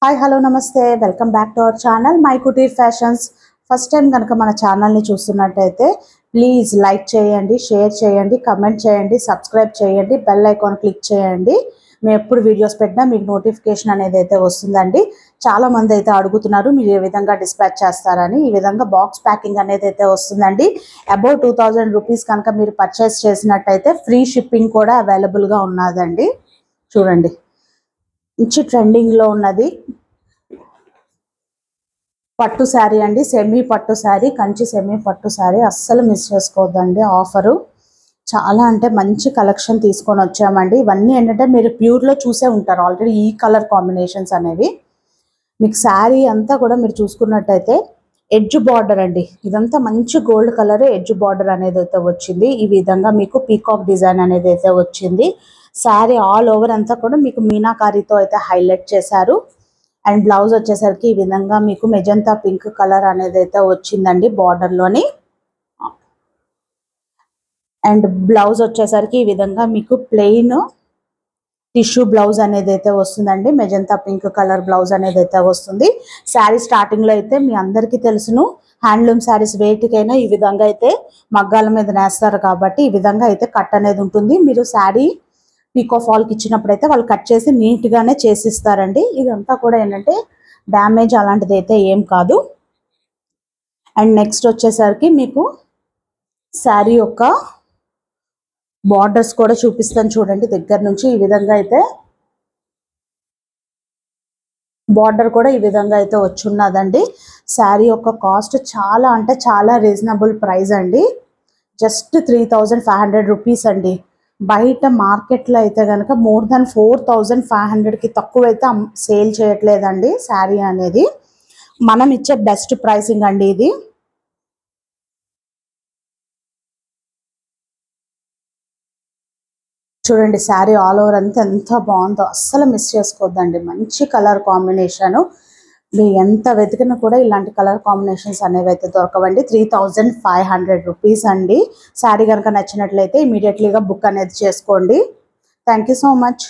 Hi hello నమస్తే welcome back to our channel my Kutir fashions. First time కనుక మన ఛానల్ని చూస్తున్నట్టయితే ప్లీజ్ లైక్ చేయండి, షేర్ చేయండి, కమెంట్ చేయండి, సబ్స్క్రైబ్ చేయండి, బెల్ ఐకాన్ క్లిక్ చేయండి. మేము ఎప్పుడు వీడియోస్ పెట్టినా మీకు నోటిఫికేషన్ అనేది అయితే వస్తుందండి. చాలామంది అయితే అడుగుతున్నారు మీరు ఏ విధంగా డిస్పాచ్ చేస్తారని. ఈ విధంగా బాక్స్ ప్యాకింగ్ అనేది అయితే వస్తుందండి. అబౌవ్ 2000 రూపీస్ కనుక మీరు పర్చేస్ చేసినట్టయితే ఫ్రీ షిప్పింగ్ కూడా అవైలబుల్గా ఉన్నదండి. చూడండి, మంచి ట్రెండింగ్లో ఉన్నది పట్టు శారీ అండి. సెమీ పట్టు శారీ, కంచి సెమీ పట్టు శారీ అస్సలు మిస్ చేసుకోవద్దండి. ఆఫరు చాలా అంటే మంచి కలెక్షన్ తీసుకొని వచ్చామండి. ఇవన్నీ ఏంటంటే మీరు ప్యూర్లో చూసే ఉంటారు ఆల్రెడీ. ఈ కలర్ కాంబినేషన్స్ అనేవి మీకు శారీ అంతా కూడా మీరు చూసుకున్నట్టయితే ఎడ్జ్ బార్డర్ అండి. ఇదంతా మంచి గోల్డ్ కలర్ ఎడ్జ్ బార్డర్ అనేది అయితే వచ్చింది. ఈ విధంగా మీకు పీకాక్ డిజైన్ అనేది అయితే వచ్చింది. శారీ ఆల్ ఓవర్ అంతా కూడా మీకు మీనాకారీతో అయితే హైలైట్ చేశారు. అండ్ బ్లౌజ్ వచ్చేసరికి ఈ విధంగా మీకు మెజంతా పింక్ కలర్ అనేది అయితే వచ్చిందండి బార్డర్లోని. అండ్ బ్లౌజ్ వచ్చేసరికి ఈ విధంగా మీకు ప్లెయిన్ టిష్యూ బ్లౌజ్ అనేది అయితే వస్తుందండి. మెజంతా పింక్ కలర్ బ్లౌజ్ అనేది అయితే వస్తుంది. శారీ స్టార్టింగ్లో అయితే మీ అందరికీ తెలుసును, హ్యాండ్లూమ్ శారీస్ వేటికైనా ఈ విధంగా అయితే మగ్గాల మీద నేస్తారు కాబట్టి ఈ విధంగా అయితే కట్ అనేది ఉంటుంది. మీరు శారీ పీకో ఫాల్కి ఇచ్చినప్పుడైతే వాళ్ళు కట్ చేసి నీట్గానే చేసిస్తారండి. ఇదంతా కూడా ఏంటంటే డ్యామేజ్ అలాంటిది అయితే ఏం కాదు. అండ్ నెక్స్ట్ వచ్చేసరికి మీకు శారీ యొక్క బార్డర్స్ కూడా చూపిస్తాను చూడండి దగ్గర నుంచి. ఈ విధంగా అయితే బార్డర్ కూడా ఈ విధంగా అయితే వచ్చున్నదండి. శారీ యొక్క కాస్ట్ చాలా అంటే చాలా రీజనబుల్ ప్రైస్ అండి. జస్ట్ 3500 రూపీస్ అండి. బయట మార్కెట్లో అయితే కనుక మోర్ దాన్ 4500కి తక్కువ అయితే సేల్ చేయట్లేదండి శారీ అనేది. మనం ఇచ్చే బెస్ట్ ప్రైసింగ్ అండి ఇది. చూడండి శారీ ఆల్ ఓవర్ అంతా ఎంత బాగుందో, అస్సలు మిస్ చేసుకోవద్దండి. మంచి కలర్ కాంబినేషను. మీరు ఎంత వెతికినా కూడా ఇలాంటి కలర్ కాంబినేషన్స్ అనేవి అయితే దొరకవండి. 3500 రూపీస్ అండి. శారీ కనుక నచ్చినట్లయితే ఇమీడియట్లీగా బుక్ అనేది చేసుకోండి. Thank you so much.